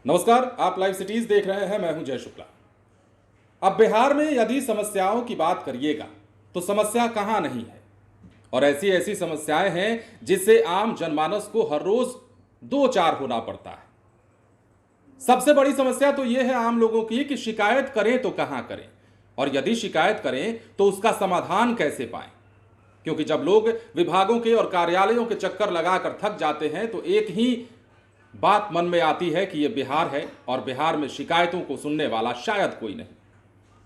नमस्कार, आप live cities देख रहे हैं। मैं हूं जय शुक्ला। अब बिहार में यदि समस्याओं की बात करिएगा तो समस्या कहां नहीं है, और ऐसी ऐसी समस्याएं हैं जिससे आम जनमानस को हर रोज दो चार होना पड़ता है। सबसे बड़ी समस्या तो यह है आम लोगों की कि शिकायत करें तो कहां करें, और यदि शिकायत करें तो उसका समाधान कैसे पाएं। क्योंकि जब लोग विभागों के और कार्यालयों के चक्कर लगाकर थक जाते हैं तो एक ही बात मन में आती है कि यह बिहार है और बिहार में शिकायतों को सुनने वाला शायद कोई नहीं।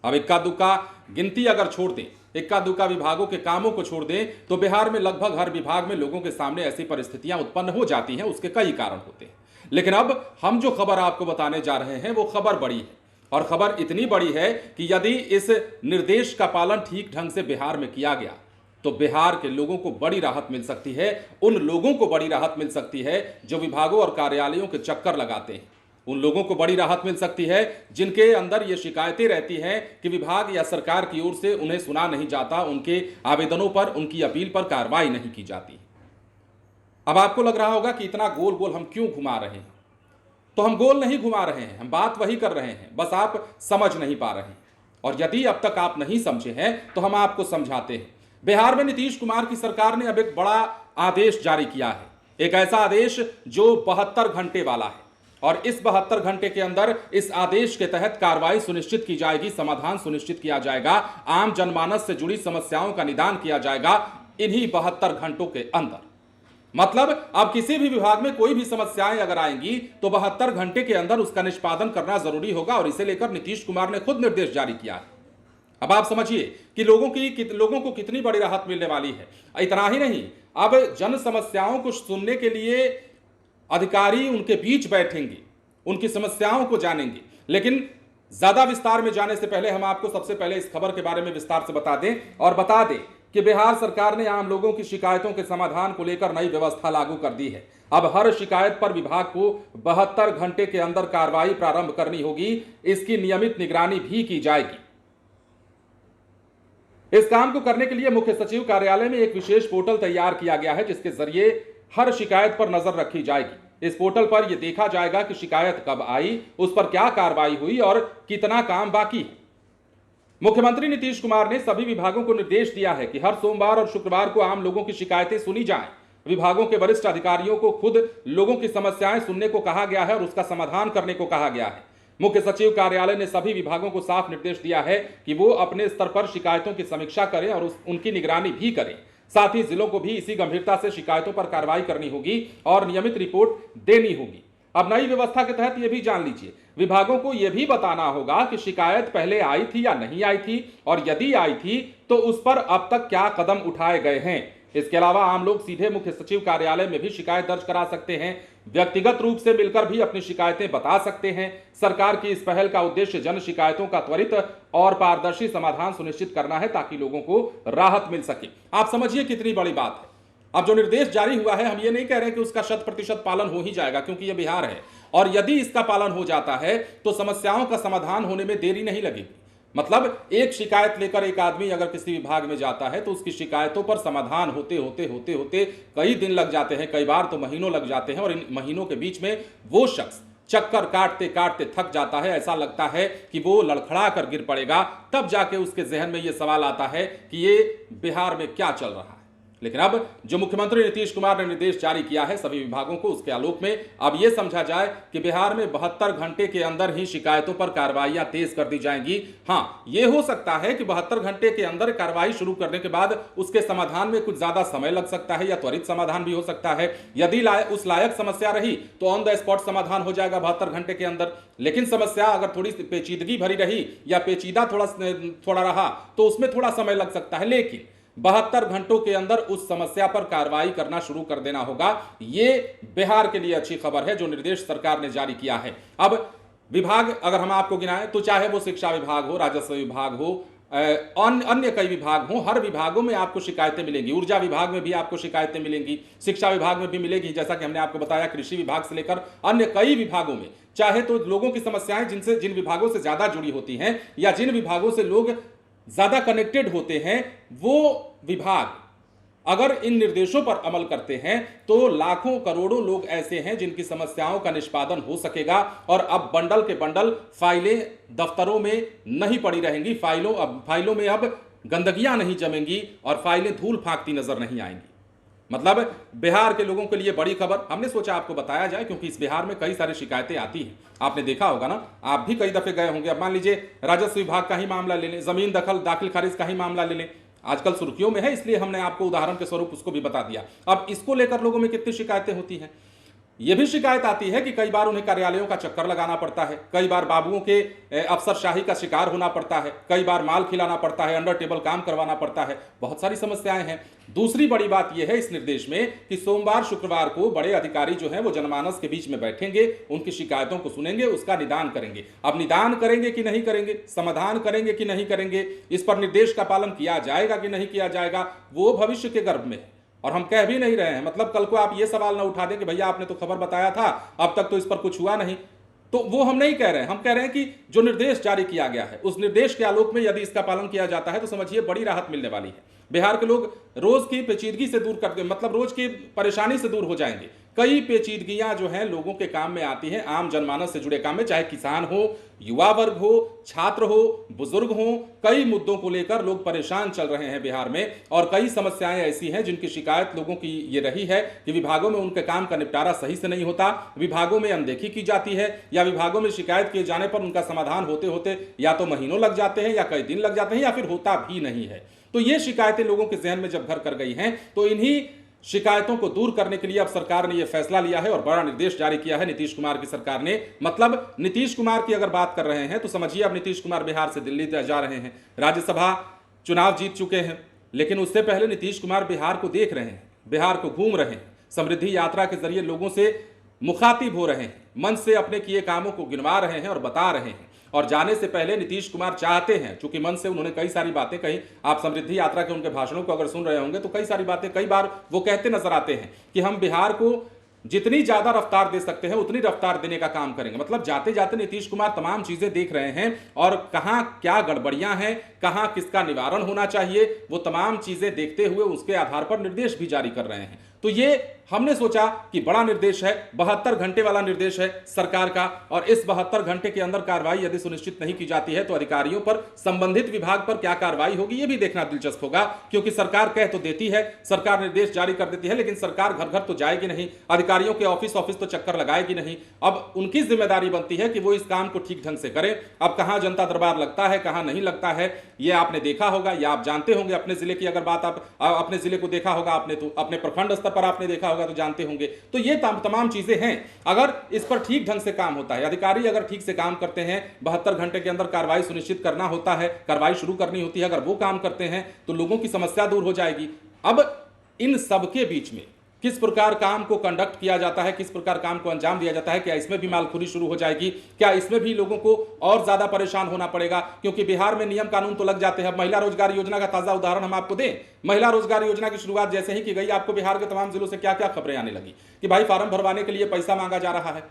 अब इक्का दुक्का गिनती अगर छोड़ दें, इक्का दुक्का विभागों के कामों को छोड़ दें, तो बिहार में लगभग हर विभाग में लोगों के सामने ऐसी परिस्थितियां उत्पन्न हो जाती हैं। उसके कई कारण होते हैं, लेकिन अब हम जो खबर आपको बताने जा रहे हैं वो खबर बड़ी है, और खबर इतनी बड़ी है कि यदि इस निर्देश का पालन ठीक ढंग से बिहार में किया गया तो बिहार के लोगों को बड़ी राहत मिल सकती है। उन लोगों को बड़ी राहत मिल सकती है जो विभागों और कार्यालयों के चक्कर लगाते हैं। उन लोगों को बड़ी राहत मिल सकती है जिनके अंदर ये शिकायतें रहती हैं कि विभाग या सरकार की ओर से उन्हें सुना नहीं जाता, उनके आवेदनों पर, उनकी अपील पर कार्रवाई नहीं की जाती। अब आपको लग रहा होगा कि इतना गोल गोल हम क्यों घुमा रहे हैं। तो हम गोल नहीं घुमा रहे हैं, हम बात वही कर रहे हैं, बस आप समझ नहीं पा रहे हैं। और यदि अब तक आप नहीं समझे हैं तो हम आपको समझाते हैं। बिहार में नीतीश कुमार की सरकार ने अब एक बड़ा आदेश जारी किया है, एक ऐसा आदेश जो 72 घंटे वाला है, और इस 72 घंटे के अंदर इस आदेश के तहत कार्रवाई सुनिश्चित की जाएगी, समाधान सुनिश्चित किया जाएगा, आम जनमानस से जुड़ी समस्याओं का निदान किया जाएगा इन्हीं 72 घंटों के अंदर। मतलब अब किसी भी विभाग में कोई भी समस्याएं अगर आएंगी तो 72 घंटे के अंदर उसका निष्पादन करना जरूरी होगा, और इसे लेकर नीतीश कुमार ने खुद निर्देश जारी किया है। अब आप समझिए कि लोगों को कितनी बड़ी राहत मिलने वाली है। इतना ही नहीं, अब जन समस्याओं को सुनने के लिए अधिकारी उनके बीच बैठेंगे, उनकी समस्याओं को जानेंगे। लेकिन ज्यादा विस्तार में जाने से पहले हम आपको सबसे पहले इस खबर के बारे में विस्तार से बता दें, और बता दें कि बिहार सरकार ने आम लोगों की शिकायतों के समाधान को लेकर नई व्यवस्था लागू कर दी है। अब हर शिकायत पर विभाग को 72 घंटे के अंदर कार्रवाई प्रारंभ करनी होगी। इसकी नियमित निगरानी भी की जाएगी। इस काम को करने के लिए मुख्य सचिव कार्यालय में एक विशेष पोर्टल तैयार किया गया है, जिसके जरिए हर शिकायत पर नजर रखी जाएगी। इस पोर्टल पर यह देखा जाएगा कि शिकायत कब आई, उस पर क्या कार्रवाई हुई और कितना काम बाकी है। मुख्यमंत्री नीतीश कुमार ने सभी विभागों को निर्देश दिया है कि हर सोमवार और शुक्रवार को आम लोगों की शिकायतें सुनी जाएं। विभागों के वरिष्ठ अधिकारियों को खुद लोगों की समस्याएं सुनने को कहा गया है और उसका समाधान करने को कहा गया है। मुख्य सचिव कार्यालय ने सभी विभागों को साफ निर्देश दिया है कि वो अपने स्तर पर शिकायतों की समीक्षा करें और उनकी निगरानी भी करें। साथ ही जिलों को भी इसी गंभीरता से शिकायतों पर कार्रवाई करनी होगी और नियमित रिपोर्ट देनी होगी। अब नई व्यवस्था के तहत यह भी जान लीजिए, विभागों को यह भी बताना होगा कि शिकायत पहले आई थी या नहीं आई थी, और यदि आई थी तो उस पर अब तक क्या कदम उठाए गए हैं। इसके अलावा आम लोग सीधे मुख्य सचिव कार्यालय में भी शिकायत दर्ज करा सकते हैं, व्यक्तिगत रूप से मिलकर भी अपनी शिकायतें बता सकते हैं। सरकार की इस पहल का उद्देश्य जन शिकायतों का त्वरित और पारदर्शी समाधान सुनिश्चित करना है, ताकि लोगों को राहत मिल सके। आप समझिए कितनी बड़ी बात है। अब जो निर्देश जारी हुआ है, हम ये नहीं कह रहे कि उसका 100% पालन हो ही जाएगा, क्योंकि यह बिहार है, और यदि इसका पालन हो जाता है तो समस्याओं का समाधान होने में देरी नहीं लगेगी। मतलब एक शिकायत लेकर एक आदमी अगर किसी विभाग में जाता है तो उसकी शिकायतों पर समाधान होते होते कई दिन लग जाते हैं, कई बार तो महीनों लग जाते हैं, और इन महीनों के बीच में वो शख्स चक्कर काटते काटते थक जाता है। ऐसा लगता है कि वो लड़खड़ा कर गिर पड़ेगा। तब जाके उसके जहन में ये सवाल आता है कि ये बिहार में क्या चल रहा है। लेकिन अब जो मुख्यमंत्री नीतीश कुमार ने निर्देश जारी किया है सभी विभागों को, उसके आलोक में अब यह समझा जाए कि बिहार में 72 घंटे के अंदर ही शिकायतों पर कार्रवाइयां तेज कर दी जाएंगी। हाँ, यह हो सकता है कि 72 घंटे के अंदर कार्रवाई शुरू करने के बाद उसके समाधान में कुछ ज्यादा समय लग सकता है, या त्वरित समाधान भी हो सकता है। यदि उस लायक समस्या रही तो ऑन द स्पॉट समाधान हो जाएगा 72 घंटे के अंदर। लेकिन समस्या अगर थोड़ी पेचीदगी भरी रही या पेचीदा थोड़ा रहा तो उसमें थोड़ा समय लग सकता है। लेकिन 72 घंटों के अंदर उस समस्या पर कार्रवाई करना शुरू कर देना होगा। यह बिहार के लिए अच्छी खबर है जो निर्देश सरकार ने जारी किया है। अब विभाग अगर हम आपको गिनाएं तो चाहे वो शिक्षा विभाग हो, राजस्व विभाग हो, अन्य कई विभाग हो, हर विभागों में आपको शिकायतें मिलेंगी। ऊर्जा विभाग में भी आपको शिकायतें मिलेंगी, शिक्षा विभाग में भी मिलेगी, जैसा कि हमने आपको बताया कृषि विभाग से लेकर अन्य कई विभागों में। चाहे तो लोगों की समस्याएं जिन विभागों से ज्यादा जुड़ी होती हैं या जिन विभागों से लोग ज्यादा कनेक्टेड होते हैं, वो विभाग अगर इन निर्देशों पर अमल करते हैं तो लाखों करोड़ों लोग ऐसे हैं जिनकी समस्याओं का निष्पादन हो सकेगा और अब बंडल के बंडल फाइलें दफ्तरों में नहीं पड़ी रहेंगी, फाइलों में अब गंदगियां नहीं जमेंगी और फाइलें धूल फांकती नजर नहीं आएंगी। मतलब बिहार के लोगों के लिए बड़ी खबर हमने सोचा आपको बताया जाए, क्योंकि इस बिहार में कई सारी शिकायतें आती हैं। आपने देखा होगा ना, आप भी कई दफे गए होंगे। अब मान लीजिए राजस्व विभाग का ही मामला ले लें, जमीन दाखिल खारिज का ही मामला ले लें, आजकल सुर्खियों में है, इसलिए हमने आपको उदाहरण के स्वरूप उसको भी बता दिया। अब इसको लेकर लोगों में कितनी शिकायतें होती हैं। यह भी शिकायत आती है कि कई बार उन्हें कार्यालयों का चक्कर लगाना पड़ता है, कई बार बाबुओं के अफसरशाही का शिकार होना पड़ता है, कई बार माल खिलाना पड़ता है, अंडर टेबल काम करवाना पड़ता है, बहुत सारी समस्याएं हैं। दूसरी बड़ी बात यह है इस निर्देश में कि सोमवार शुक्रवार को बड़े अधिकारी जो हैं वो जनमानस के बीच में बैठेंगे, उनकी शिकायतों को सुनेंगे, उसका निदान करेंगे। अब निदान करेंगे कि नहीं करेंगे, समाधान करेंगे कि नहीं करेंगे, इस पर निर्देश का पालन किया जाएगा कि नहीं किया जाएगा, वो भविष्य के गर्भ में है। और हम कह भी नहीं रहे हैं, मतलब कल को आप ये सवाल ना उठा दें कि भैया आपने तो खबर बताया था, अब तक तो इस पर कुछ हुआ नहीं, तो वो हम नहीं कह रहे हैं। हम कह रहे हैं कि जो निर्देश जारी किया गया है उस निर्देश के आलोक में यदि इसका पालन किया जाता है तो समझिए बड़ी राहत मिलने वाली है। बिहार के लोग रोज की पेचीदगी से दूर करके, मतलब रोज की परेशानी से दूर हो जाएंगे। कई पेचीदगियां जो हैं लोगों के काम में आती हैं, आम जनमानस से जुड़े काम में, चाहे किसान हो, युवा वर्ग हो, छात्र हो, बुजुर्ग हो, कई मुद्दों को लेकर लोग परेशान चल रहे हैं बिहार में। और कई समस्याएं ऐसी हैं जिनकी शिकायत लोगों की ये रही है कि विभागों में उनके काम का निपटारा सही से नहीं होता, विभागों में अनदेखी की जाती है, या विभागों में शिकायत किए जाने पर उनका समाधान होते होते या तो महीनों लग जाते हैं या कई दिन लग जाते हैं या फिर होता भी नहीं है। तो ये शिकायतें लोगों के जहन में जब घर कर गई हैं तो इन्हीं शिकायतों को दूर करने के लिए अब सरकार ने यह फैसला लिया है और बड़ा निर्देश जारी किया है नीतीश कुमार की सरकार ने। मतलब नीतीश कुमार की अगर बात कर रहे हैं तो समझिए अब नीतीश कुमार बिहार से दिल्ली जा रहे हैं, राज्यसभा चुनाव जीत चुके हैं, लेकिन उससे पहले नीतीश कुमार बिहार को देख रहे हैं, बिहार को घूम रहे हैं, समृद्धि यात्रा के जरिए लोगों से मुखातिब हो रहे हैं, मन से अपने किए कामों को गिनवा रहे हैं और बता रहे हैं। और जाने से पहले नीतीश कुमार चाहते हैं, चूंकि मन से उन्होंने कई सारी बातें कही, आप समृद्धि यात्रा के उनके भाषणों को अगर सुन रहे होंगे तो कई सारी बातें कई बार वो कहते नजर आते हैं कि हम बिहार को जितनी ज्यादा रफ्तार दे सकते हैं उतनी रफ्तार देने का काम करेंगे। मतलब जाते जाते नीतीश कुमार तमाम चीजें देख रहे हैं और कहां क्या गड़बड़ियां हैं, कहां किसका निवारण होना चाहिए, वो तमाम चीजें देखते हुए उसके आधार पर निर्देश भी जारी कर रहे हैं। तो ये हमने सोचा कि बड़ा निर्देश है, 72 घंटे वाला निर्देश है सरकार का, और इस 72 घंटे के अंदर कार्रवाई यदि सुनिश्चित नहीं की जाती है तो अधिकारियों पर, संबंधित विभाग पर क्या कार्रवाई होगी ये भी देखना दिलचस्प होगा। क्योंकि सरकार कह तो देती है, सरकार निर्देश जारी कर देती है, लेकिन सरकार घर घर तो जाएगी नहीं, अधिकारियों के ऑफिस तो चक्कर लगाएगी नहीं। अब उनकी जिम्मेदारी बनती है कि वो इस काम को ठीक ढंग से करें। अब कहां जनता दरबार लगता है, कहां नहीं लगता है, ये आपने देखा होगा या आप जानते होंगे। अपने जिले की अगर बात, आप अपने जिले को देखा होगा आपने, तो अपने प्रखंड स्तर पर आपने देखा होगा तो जानते होंगे। तो ये तमाम चीजें हैं। अगर इस पर ठीक ढंग से काम होता है, अधिकारी अगर ठीक से काम करते हैं, 72 घंटे के अंदर कार्रवाई सुनिश्चित करना होता है, कार्रवाई शुरू करनी होती है, अगर वो काम करते हैं तो लोगों की समस्या दूर हो जाएगी। अब इन सबके बीच में किस प्रकार काम को कंडक्ट किया जाता है, किस प्रकार काम को अंजाम दिया जाता है, क्या इसमें भी मालखोरी शुरू हो जाएगी, क्या इसमें भी लोगों को और ज्यादा परेशान होना पड़ेगा? क्योंकि बिहार में नियम कानून तो लग जाते हैं। महिला रोजगार योजना का ताजा उदाहरण हम आपको दें। महिला रोजगार योजना की शुरुआत जैसे ही की गई, आपको बिहार के तमाम जिलों से क्या क्या खबरें आने लगी कि भाई फार्म भरवाने के लिए पैसा मांगा जा रहा है,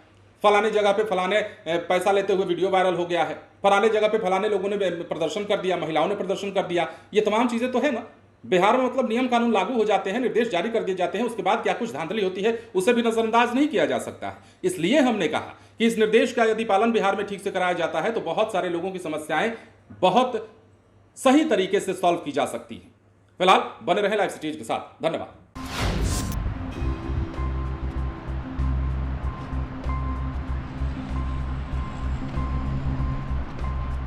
फलाने जगह पे फलाने पैसा लेते हुए वीडियो वायरल हो गया है, फलाने जगह पे फलाने लोगों ने प्रदर्शन कर दिया, महिलाओं ने प्रदर्शन कर दिया। ये तमाम चीजें तो है ना बिहार में। मतलब नियम कानून लागू हो जाते हैं, निर्देश जारी कर दिए जाते हैं, उसके बाद क्या कुछ धांधली होती है उसे भी नजरअंदाज नहीं किया जा सकता है। इसलिए हमने कहा कि इस निर्देश का यदि पालन बिहार में ठीक से कराया जाता है तो बहुत सारे लोगों की समस्याएं बहुत सही तरीके से सॉल्व की जा सकती हैं। फिलहाल बने रहे लाइव सिटीज के साथ। धन्यवाद।